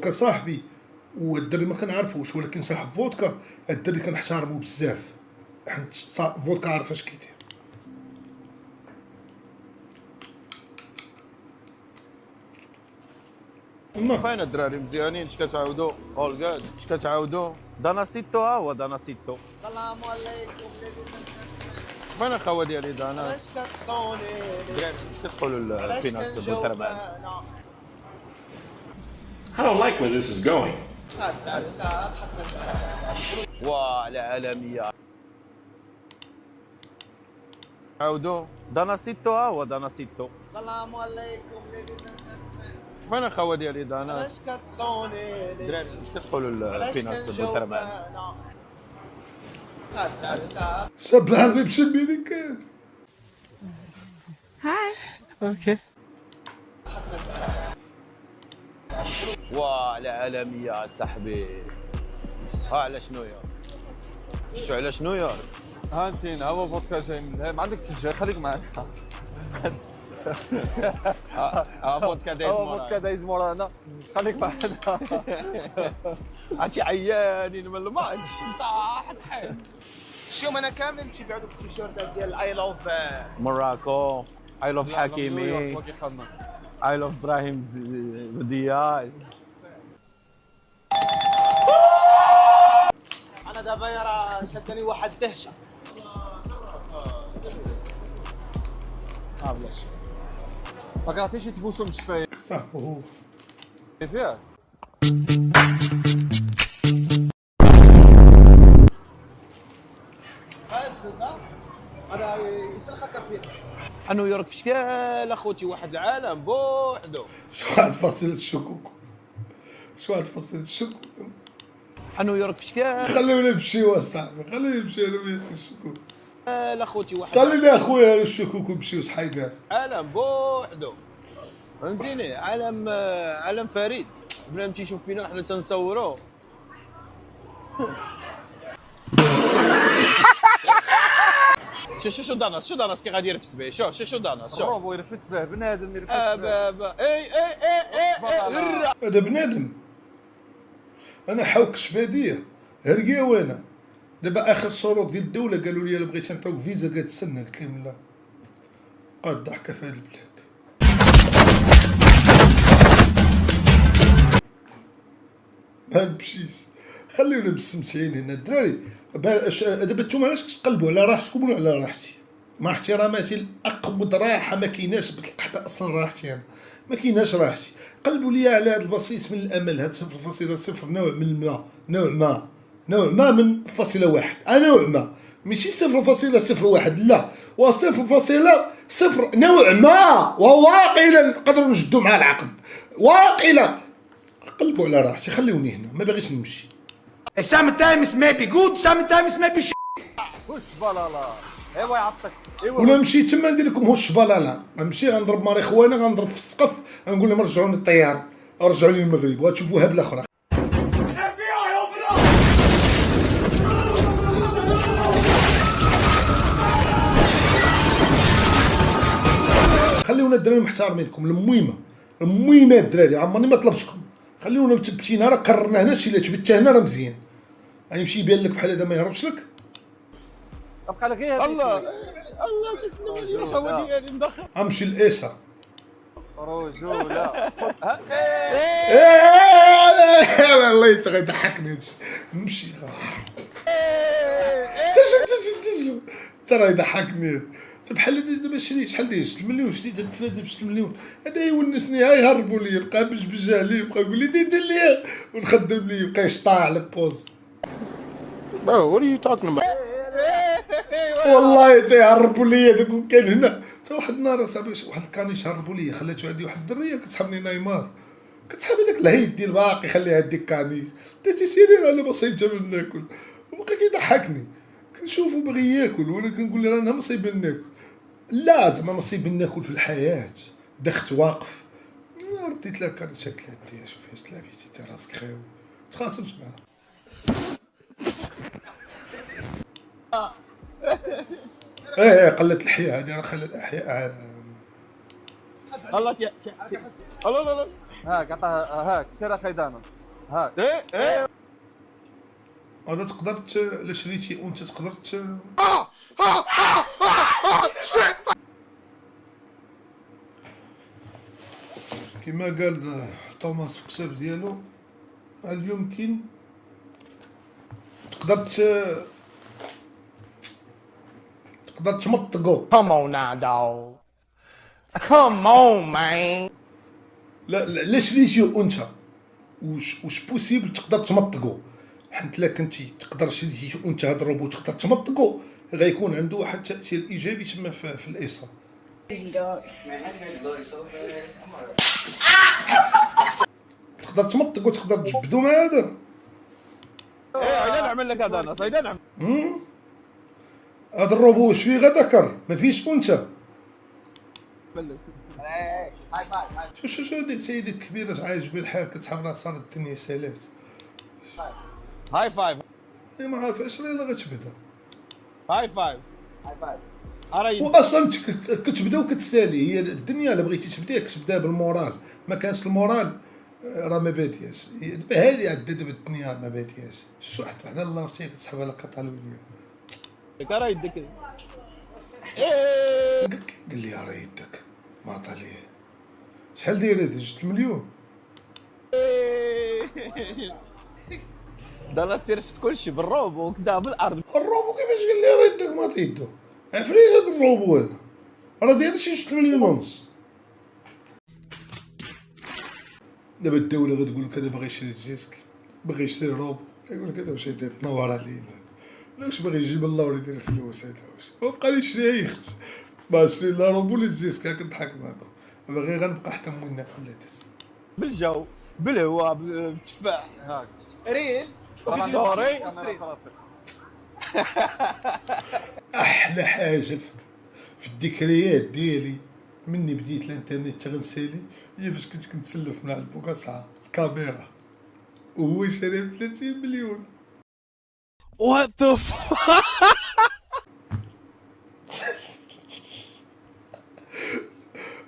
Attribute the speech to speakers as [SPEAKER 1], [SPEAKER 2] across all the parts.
[SPEAKER 1] فودكا صاحبي، والدري ما كنعرفوش، ولكن صاحب فودكا الدري كنحتارمو بزاف، حيت فودكا عارف اش كيدير.
[SPEAKER 2] فين الدراري مزيانين؟ اش كتعاودوا؟ اول جود اش كتعاودوا؟ داناسيتو ها هو داناسيتو.
[SPEAKER 3] السلام عليكم
[SPEAKER 2] فين الخوا ديالي دانا؟
[SPEAKER 3] علاش كتصوني
[SPEAKER 2] دراري اش كتقولوا البيناس بوتربان؟
[SPEAKER 4] I don't like where this is going.
[SPEAKER 2] واه على عالميه. عاودوا داناسيتو ها هو داناسيتو.
[SPEAKER 3] السلام عليكم
[SPEAKER 2] فين الخوا ديالي دانا؟
[SPEAKER 3] علاش كتصوني
[SPEAKER 2] دراري اش كتقولوا البيناس بوتربان؟
[SPEAKER 1] صباح الخير بشمي لي كان.
[SPEAKER 5] Hi.
[SPEAKER 2] اوكي. واه على عالميه صاحبي. ها على شنو يا؟ شو على شنو يا؟
[SPEAKER 6] ها انتين هو فودكا جاي من ما عندك تسجيل خليك معك.
[SPEAKER 2] فودكا دايز
[SPEAKER 6] هو
[SPEAKER 2] مورانا.
[SPEAKER 6] فودكا دايز مورانا خليك معنا.
[SPEAKER 2] عرفتي عيانين من الماتش.
[SPEAKER 3] شوف انا كامل تيبيعوا دوك التيشيرتات ديال اي لاف
[SPEAKER 2] موراكو. اي لاف حكيمي. اي لاف ابراهيم دياز.
[SPEAKER 3] انا دابا راه شدني واحد دهشه.
[SPEAKER 6] بلاش ما كرهتيش تبوسو من الشفايف
[SPEAKER 1] صاحبو هو
[SPEAKER 6] فيها.
[SPEAKER 3] هزه هذا يسلخك البيتس.
[SPEAKER 2] نيويورك في شكال اخوتي واحد العالم بوحدو.
[SPEAKER 1] شو واحد فصيلة الشكوك، شو واحد فصيلة الشكوك.
[SPEAKER 2] نيويورك في شكال
[SPEAKER 1] خلينا نمشيو اصاحبي، خلينا نمشيو انا وياسر الشكوك.
[SPEAKER 2] اخوتي واحد
[SPEAKER 1] خليني اخويا الشكوك ونمشيو صحيبات.
[SPEAKER 2] عالم بوحدو. فهمتيني؟ عالم فريد. بنادم تيشوف فينا حنا تنصورو. شو داناس كي غادي يرفس به. شو داناس شو
[SPEAKER 6] الروبو يرفس به بنادم يرفس به.
[SPEAKER 2] اي
[SPEAKER 1] انا بنادم، انا حوك شباديه هرقاوانه. دابا اخر صوروك ديال الدوله قالوا لي الا بغيتي نعطيوك فيزا قالت تسنى، قلت لهم لا، قاد ضحكه في هاد البلاد. ما نمشيش، خليونا مستمتعين هنا الدراري. دابا نتوما علاش كتقلبوا على راحتكم ولا على راحتي؟ مع احتراماتي لاقبض راحه ما كايناش بالقحبه اصلا راحتي انا، ما كايناش راحتي. قلبوا لي على هذا البسيط من الامل، هاد 0.0 نوع من الماء، نوع ما من فاصلة واحد، نوع ما ماشي 0.01 لا، و 0.0 نوع ما، وواقيلا نقدروا نجدوا مع العقد واقيلا. قلبوا على راحتي، خليوني هنا، ما باغيش نمشي.
[SPEAKER 7] Sometimes may be good, sometimes may be shit.
[SPEAKER 6] وش بلالا ايوا يعطك ايوا.
[SPEAKER 1] ولا نمشي تما ندير لكم هوش بلالا، غنمشي غنضرب ماريخوانا، غنضرب في السقف، غنقول لهم رجعوني الطياره، رجعوا لي المغرب، وغتشوفوها بلا اخرى. خليونا الدراري محترمينكم. المهمه الدراري عمرني ما طلبتكم، خليونا تبتينا راه قررنا هنا، شي الا تبتها هنا راه مزيان. غيمشي يبان لك بحال هذا ما يهربش لك.
[SPEAKER 6] بقى غير
[SPEAKER 2] الله تسلم لي الخوا ديالي مدخل.
[SPEAKER 1] غنمشي لإيسا.
[SPEAKER 6] رجوله
[SPEAKER 1] والله انت غيضحكني هادشي. نمشي تشوف ترى يضحكني. بحال دابا شريت شحال داير 6 مليون، شريت هاد الفازه ب 6 مليون، هذا يونسني، ها يهربوا لي، بقى بجبج عليه، بقى يقول لي دير لي ونخدم لي، بقى يشطاع على البوز.
[SPEAKER 4] Bro, what are you talking about?
[SPEAKER 1] والله تيهربوا لي هذاك كان هنا. حتى واحد النهار صاحبي واحد الكانيش هربوا لي، خلاتو عندي واحد الدريه كتسحبني نيمار، كتسحب هذاك الهيد ديال باقي خليها ديك كانيش، درتي سيرين على مصيبته من ناكل، وبقى كيضحكني. كنشوفو باغي ياكل وانا كنقول له انا مصيب ناكل. لا زعما مصيب ناكل في الحياه، دخت واقف، رديت لها كانت شكلها ديها، شوفي اش لابيتي انت راسك خاوي، تخاصمت معاها. ايه قلت الحياه هذه، راه خلى الاحياء
[SPEAKER 2] الله لا
[SPEAKER 6] هاك عطاه هاك سير اخي دانوس هاك ايه
[SPEAKER 1] هذا تقدر الا شريتي انت تقدر كما قال توماس في الكتاب ديالو، هل يمكن تقدر تمطقو.
[SPEAKER 7] Come on now, dog. Come on, man.
[SPEAKER 1] لا شريتيه انت واش بوسيبل تقدر تمطقو، حيت الا كنتي تقدر شريتيه انت هذا الروبوت تقدر تمطقو غيكون عنده واحد التاثير ايجابي تما في الايصال. تقدر تمطقو تقدر تجبدو مع هذا.
[SPEAKER 2] ايه هيدا نعمل لك هذا ناس هيدا نعمل.
[SPEAKER 1] هذا الروبوت فيه غير ذكر ما فيش انثى.
[SPEAKER 3] هاي فايف
[SPEAKER 1] شو ديك السيدة الكبيرة عايش بالحال كتحاول راه صارت الدنيا سالات.
[SPEAKER 2] هاي فايف
[SPEAKER 1] هي ما عارفاش راه غتبدا.
[SPEAKER 2] هاي فايف
[SPEAKER 3] هاي فايف.
[SPEAKER 2] ارى
[SPEAKER 1] واصلا كتبدا وكتسالي، هي الدنيا الا بغيتي تبدا كتبدا بالمورال، ما كانش المورال راه ما بادياش. دابا هادي عاد دابا الدنيا ما بادياش. شو واحد الله ورتي كتسحب على كاتالونيا
[SPEAKER 2] ارى يدك ايه
[SPEAKER 1] قال لي راه يدك ما عطا ليه. شحال داير هادي 2 مليون؟
[SPEAKER 2] دا ناس تيرفت كلشي بالروبو وكذا بالارض.
[SPEAKER 1] الروبو كيفاش قال لي راه يدك ما عطا يدو؟ عفريت هاد الروبو هذا راه داير شي 2 مليون ونص. دابا الدولة غتقول لك هذا باغي يشري ديسك، باغي يشري روبو، يقول لك هذا واش يبدا تنور علينا، لا واش باغي يجيب الله ولا يدير فلوس هذا واش، وبقى لي يشريها يا اختي، ما شري لا روبو لا ديسك. هاك نضحك معاكم، باغي غنبقى حتى مول ناكل هذا
[SPEAKER 2] بالجو بالهواء بالتفاح
[SPEAKER 6] هاك
[SPEAKER 3] ريل
[SPEAKER 2] دوري
[SPEAKER 1] احلى حاجه في الذكريات ديالي مني بديت الانترنت تغنسالي هي فاش كنت كنتسلف مع البوكاسعه الكاميرا وهو شاري ب 30 مليون.
[SPEAKER 2] وات ذا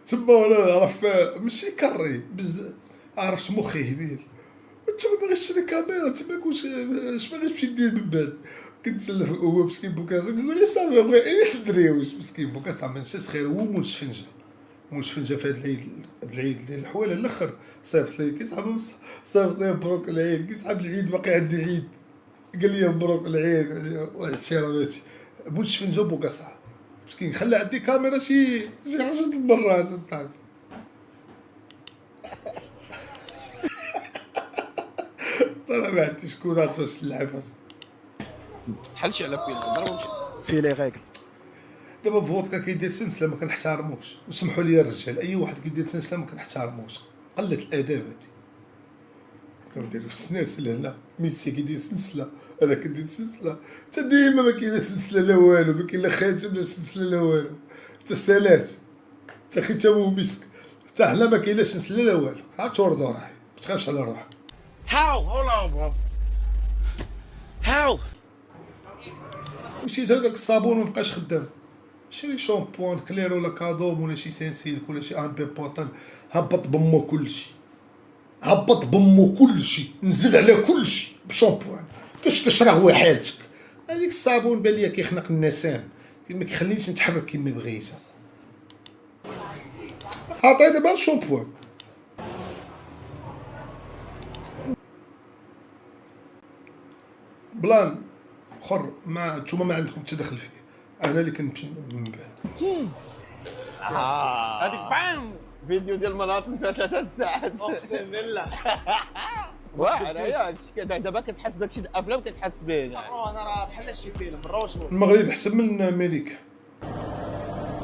[SPEAKER 1] تما وانا نعرف ماشي كري بزاف، عرفت مخي هبيل تما باغي تشري كاميرا تما كنت اش باغي تمشي دير من بعد. كنتسلف هو مسكين بوكاسا كنقول لي صافي بغي يسدري واش مسكين بوكاسا ما نساش خير هو مول شفنجه. مول شفنجه في هذا العيد ديال الحواله الاخر صيفط لي كيسحب صيفط لي مبروك العيد، كيسحب العيد باقي عندي عيد، قال لي مبروك العيد واحتراماتي. مول شفنجه بوكاسا مسكين خلى عندي كاميرا شي 10 مرات اصاحبي. انا ما عنديش كودات باش نلعب اصلا.
[SPEAKER 2] تحلش على بيل ضربهم
[SPEAKER 3] في لي ريغل.
[SPEAKER 1] دابا فودكا كيدير سلسله ما كنحترموش، وسمحوا لي الرجال اي واحد كيدير سلسله ما كنحترموش، قله الاداب هادي. كنديروا السلاسل هنا ميسي كيدير سلسله انا كندير سلسله، حتى ديما ما كاين لا سلسله لا والو، ما كاين لا خاتم لا سلسله لا والو، حتى السالات حتى ختام ومسك حتى حنا ما كاين لا سلسله لا والو. عاد توردو راهي ما تخافش على روحك.
[SPEAKER 7] How? Hold on, bro. How?
[SPEAKER 1] مشيت هذاك الصابون مبقاش خدام، شري شامبوان كلير ولا كادوم ولا شي سانسيلك ولا شي ان بي بوطن، هبط بمو كلشي، هبط بمو كلشي، نزل على كلشي بشامبوان كاش راه هو حالتك. هذيك الصابون بان ليا كيخنق النسام، ما كيخلينيش نتحرك كيما بغيت اصاحبي. عطيه دابا الشامبوان بلان اخر ما نتوما ما عندكم تدخل فيه، انا اللي كنمشي من بعد.
[SPEAKER 6] هذيك بام
[SPEAKER 2] فيديو ديال المناطق فيها 3 ساعات
[SPEAKER 3] اقسم بالله.
[SPEAKER 2] واحد ياك دابا كتحس داكشي الافلام كتحس به يعني.
[SPEAKER 3] انا راه بحال شي فيلم الروش.
[SPEAKER 1] المغرب احسن من امريكا.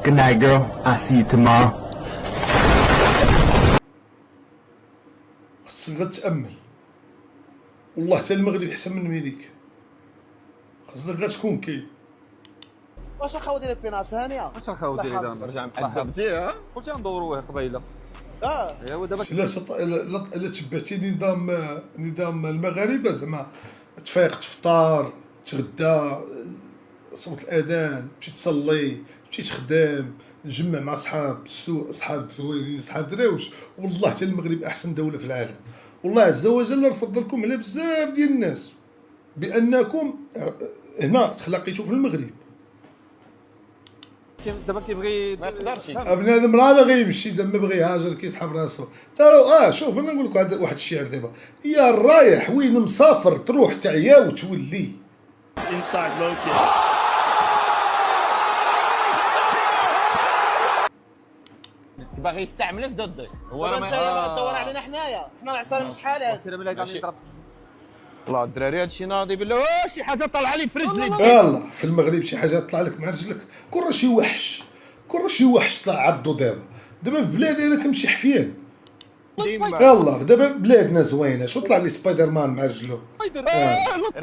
[SPEAKER 7] Good night, girl. I'll see you tomorrow.
[SPEAKER 1] خصك غير تامل، والله حتى المغرب احسن من امريكا، خصك غير تكون كاين.
[SPEAKER 3] واش الخاو ديال البيناس هانيه؟
[SPEAKER 6] واش الخاو ديالي دابا
[SPEAKER 2] رجع مأدبتي ها
[SPEAKER 6] قلت ندوروه قبيله
[SPEAKER 3] اه
[SPEAKER 6] ايوا دابا
[SPEAKER 1] لا تبعتي نظام المغاربه زعما تفيق تفطر تغدى صوت الاذان تمشي تصلي تمشي تخدم نجمع مع صحاب السوق، صحاب زوينين، صحاب دراوش، والله حتى المغرب احسن دوله في العالم. والله عز وجل نفضلكم على بزاف ديال الناس بانكم هنا تخلقيتوا في المغرب.
[SPEAKER 6] دابا كيبغي
[SPEAKER 2] ما يقدرش
[SPEAKER 1] بنادم راه باغي يمشي زعما باغي يهاجر كيسحب راسو. ترى شوف انا نقول لك واحد الشعر دابا، يا رايح وين مسافر تروح تعيا وتولي.
[SPEAKER 2] باغي يستعملك ضدي. هو
[SPEAKER 3] دابا
[SPEAKER 2] راه
[SPEAKER 3] انت
[SPEAKER 2] ما
[SPEAKER 3] تدور علينا حنايا، حنا راه عصارين شحال
[SPEAKER 6] سير بالله قاعد يضرب.
[SPEAKER 2] والله الدراري هادشي ناضي بالله شي حاجه طالعه لي في رجلي.
[SPEAKER 1] يلا في المغرب شي حاجه طلع لك مع رجلك، كون راه شي وحش، كون راه شي وحش طلع عضو دابا في بلادي انا كنمشي حفيان. يلا دابا بلادنا زوينه، شو طلع لي سبايدر مان مع رجلو.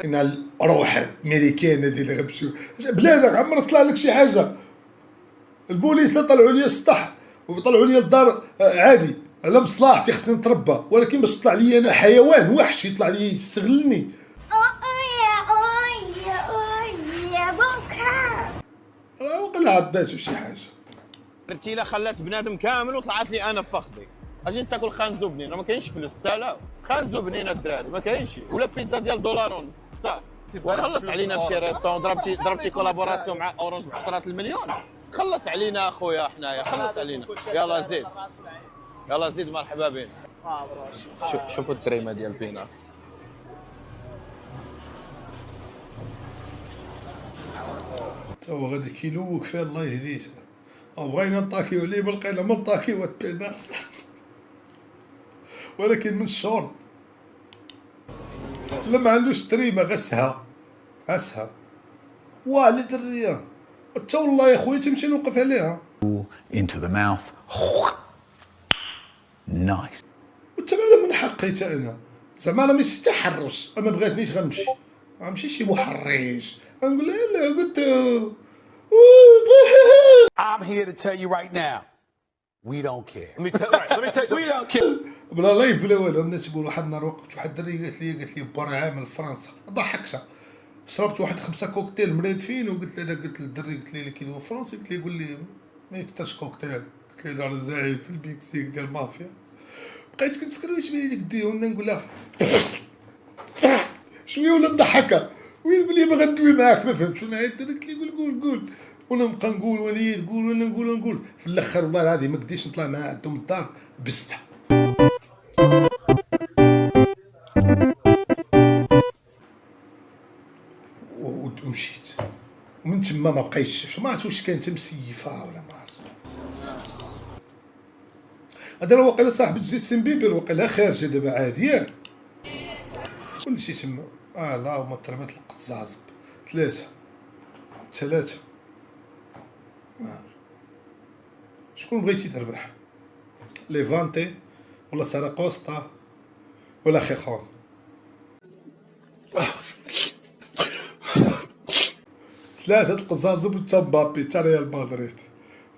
[SPEAKER 1] انا روح امريكان هذي اللي غنمشيو بلادك عمرك طلع لك شي حاجه. البوليس طلعوا لي السطح وطلعوا لي الدار عادي على مصلحتي خصني نتربى، ولكن باش طلع لي انا حيوان وحش يطلع لي يستغلني. راه وقع عضاتو شي حاجه.
[SPEAKER 2] التيله خلات بنادم كامل وطلعت لي انا في فخذي. اجي تاكل خانزو بنين، راه ما كاينش فلوس تالا خانزو بنين الدراري ما كاينش، ولا بيتزا ديال دولار ونص حتى وخلص علينا بشي ريستون. ضربتي كولابوراسيون مع اورانج بعشرات المليون، خلص علينا اخويا حنايا، خلص علينا. يلا زيد يلا زيد مرحبا بين. شوفوا التريمه ديال بيناس.
[SPEAKER 1] تا هو غادي كيلوك فيها الله يهديه. بغينا نطاكيو عليه ما لقينا ما نطاكيو بيناس ولكن من الشورت لا ما عندوش تريمه غسها واه لي دريه حتى والله يا خويا تمشي نوقف عليها
[SPEAKER 5] into the mouth. Nice.
[SPEAKER 1] وتبع من حقي حتى انا زعما راه ماشي تحرش، اما بغاتنيش غنمشي، غنمشي شي محرج غنقول لا قلت
[SPEAKER 8] I'm here to tell you right now, we don't care.
[SPEAKER 4] Let me tell you.
[SPEAKER 8] We don't care.
[SPEAKER 1] بلا لايف بلا والو. بنات تقول واحد النهار وقفت واحد الدري قالت لي برا عامل لفرنسا ضحكتها، شربت واحد 5 كوكتيل مريدفين وقلت لها قلت للدري قلت لي كيدوي فرنسي، قلت لي قول لي ما يكترش كوكتيل، قلت لي راه زعيم في المكسيك ديال المافيا. بقيت كنتسكر واش بين ديك الديون نقول لها شويه ولا نضحكها وين بلي باغا ندوي معاك ما فهمتش وانا عيط قلت لي قول وانا نبقى نقول وليد قول وانا نقول في الاخر والله العظيم ما قديتش نطلع معاه عندهم الدار بستها. ومشيت ومن تما ما بقيتش ما عرفت واش كانت مسيفه ولا ما عرفت. هذا راه واقيلا صاحب جاستن بيبر واقيلا خارجه دابا عادي ياك كلشي تما. لا هما ترمات القزازب 3 شكون بغيتي تربح؟ ليفانتي ولا ساراكوستا ولا خيخون؟ ثلاثة القزازب وتا مبابي تا ريال مدريد.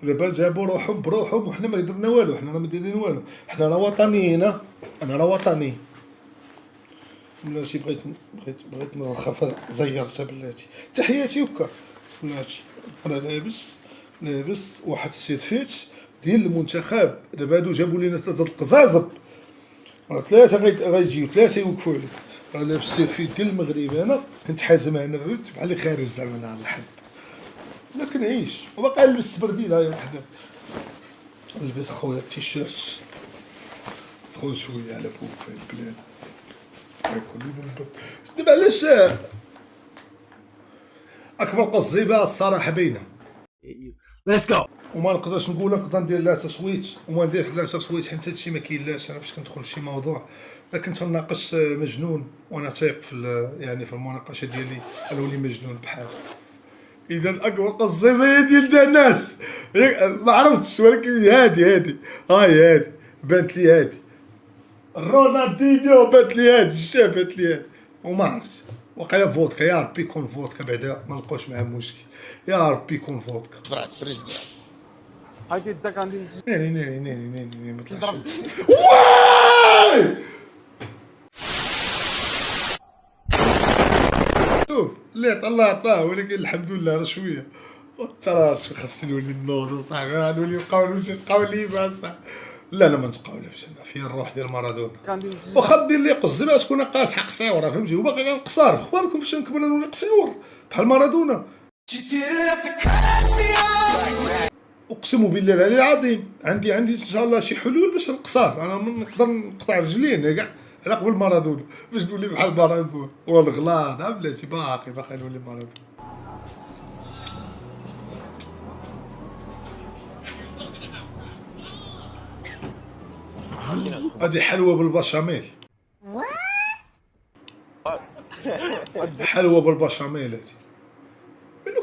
[SPEAKER 1] دابا جابوا روحهم بروحهم وحنا ما درنا والو، حنا راه ما دايرين والو، حنا راه وطنيين. انا راه وطني. بلاتي بغيت نرخف زيرتها بلاتي. تحياتي وكا بلاتي. انا لابس واحد السيرفيت ديال المنتخب. دابا هادو جابوا لينا 3 القزازب، راه 3 غيجيو 3 يوقفوا عليك. راه لابس السيرفيت ديال المغرب. انا كنت حازم انا بحال اللي خارج زعما على الحد، لا كنعيش وباقي نلبس سبرديله هي وحده. نلبس خويا التيشيرت دخل شويه على فوق في البلاد. دابا علاش اكبر قصيبه الصراحه باينه.
[SPEAKER 8] Let's go.
[SPEAKER 1] وما نقدرش نقول نقدر ندير لها تصويت وما نديرش لها تصويت حيت هادشي ما كاينلاش. انا باش كندخل في شي موضوع لكن تناقش مجنون وانا تايق في يعني في المناقشه ديالي نولي مجنون بحال. اذا اكبر قصيبه هي ديال الناس ما عرفتش ولكن هادي هادي بانت لي هادي. رونالدينيو بانت لي هادي، الشاب بانت لي هادي وما عرفت. وقيلا فودكا، يا ربي يكون فودكا بعدا ما نلقاوش معاه مشكل، يا ربي يكون فودكا.
[SPEAKER 2] فرعت في رجلي.
[SPEAKER 6] هايدي داك عندي
[SPEAKER 1] نيني ما طلعش. واي شوف اللي عطا الله عطاه، ولكن الحمد لله راه شويه والتراش خاصني نولي نوض صاحبي، غنولي نبقاو نمشي تقاولي بها صاحبي. لا انا ما نتقاولش، انا فيا الروح ديال مارادونا. واخا دير لي قص دابا تكون قاصحه قصيوره فهمتي، وباقي غنقصر اخوانكم فاش نكبر نولي قصيور بحال مارادونا. اقسم بالله العلي العظيم عندي ان شاء الله شي حلول باش نقصر، انا نقدر نقطع رجلين كاع على قبل مارادونا باش نولي بحال مارادونا. والغلاط بلاتي باقي نولي مارادونا. هادي حلوة بالبشاميل. حلوة بالبشاميل هادي. منو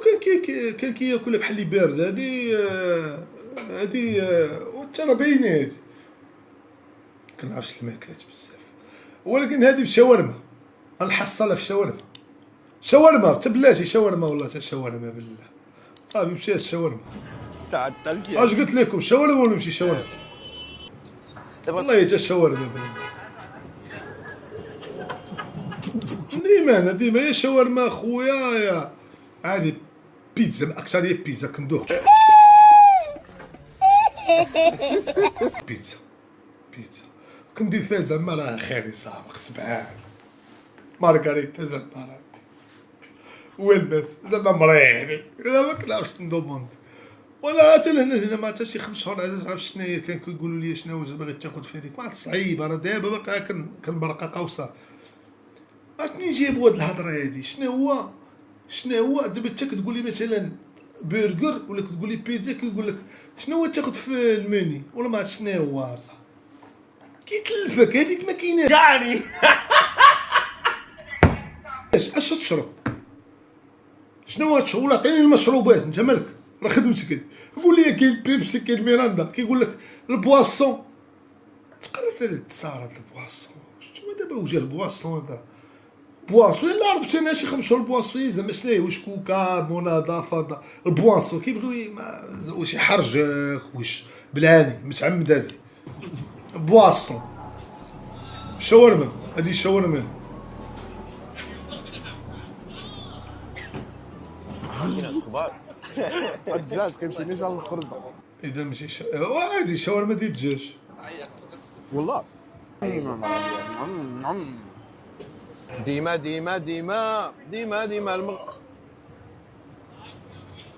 [SPEAKER 1] كان كياكلها بحال اللي بارد هادي وانت راه باينة هادي. كنعرفش الماكلات بزاف، ولكن هادي بشاورما، غنحصلها في شاورما. شاورما حتى بلاتي شاورما والله حتى شاورما بالله. صافي مشات الشاورما.
[SPEAKER 2] تعدلتي
[SPEAKER 1] اش قلت لكم شاورما ولا ماشي شاورما؟ والله حتى الشاورما بالله. ديما يا شاورما خويا يا عادي بيتزا، اكثر هي بيتزا كندوخ. بيتزا كندير فيها زعما راه خيري سابق سبعان مارغريتا زعما راه والبس زعما مريح. لا ما كنعرفش ندوموند ولا حتى هنا ما حتى شي 5 شهور عاد عرفت شنو هي. كان كيقولوا لي شنو باغي تاخذ في هذيك ما صعيبه، راه دابا باقا كنبرقق وصافي. عرفت منين جايبوا هاد الهضره هادي؟ شنو هو دابا انت كتقول لي مثلا برجر ولا كتقول لي بيتزا، كيقول لك شنو هو تاخذ في المني ولا ما عرفت شنو هو صاحبي. كيتلفك هذيك ما كايناش كاعني. اش تشرب؟ شنو تشرب؟ ولا عطيني المشروبات انت مالك، راه خدمتك هادي. قول لي كاين بيبسي كاين ميراندا، كيقول لك البواسون. تقربت هذه تصارت البواسون. شتو دابا وجه البواسون هذا بواسون الا عرفت انا شي 5 شهور بواسون زعما شنو واش كوكا مناضفه البواسون كيبغيو واش يحرجك واش بالعاني متعمد هادي بواسون. شاورما هادي شاورما
[SPEAKER 6] الدجاج كيمشي نيشان الخرزه.
[SPEAKER 1] اذا ماشي عادي شاورما ديال الدجاج
[SPEAKER 6] والله
[SPEAKER 2] ديما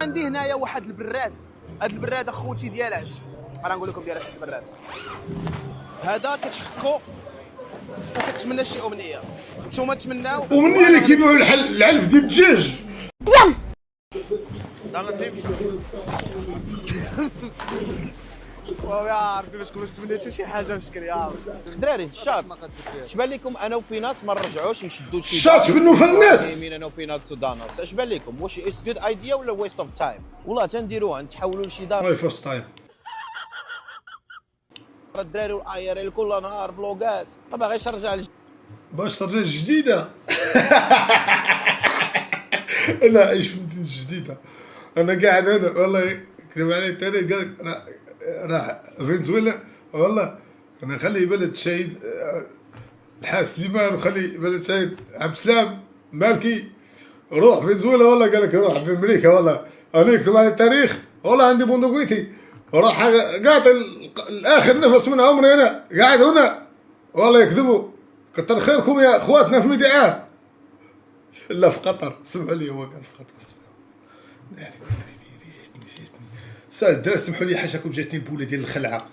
[SPEAKER 3] عندي هنايا واحد البراد، هاد البراد اخوتي ديال عش، راه نقول لكم ديال عش البراد هذا كتحكو وكتمنى شي امنيه. نتوما تمناو
[SPEAKER 1] ومنين اللي كيبيعوا العلف ديال الدجاج.
[SPEAKER 3] يا عرفتي باش كنتو تمنيتو شي حاجه بشكل يا
[SPEAKER 2] الدراري الشاط اش بان لكم انا وبينات ما نرجعوش نشدو شي
[SPEAKER 1] الشاط بنو فالناس
[SPEAKER 2] انا وبينات وداناس. اش بان لكم واش اتس جود ايديا ولا ويست اوف تايم؟ والله تنديروها نتحولوا لشي دار
[SPEAKER 1] راي فاست تايم.
[SPEAKER 2] الدراري والايريل كل نهار فلوغات ما باغيش نرجع
[SPEAKER 1] باش ترجع جديده. انا عايش في مدينه جديده، انا قاعد هنا والله كذب علي التاني قال راه فنزويلا. والله انا خلي بلد شهيد الحاج سليمان وخلي بلد شهيد عبد السلام مالكي روح فنزويلا. والله قال لك روح في امريكا. والله انا يكتب على التاريخ والله عندي بندقيتي روح قاطع الاخر نفس من عمري انا قاعد هنا. والله يكذبوا. كتر خيركم يا اخواتنا في ميديان. لا في قطر سمحوا لي هو قال في قطر. جاتني سمحوا لي حاجه جاتني البوله ديال الخلعه.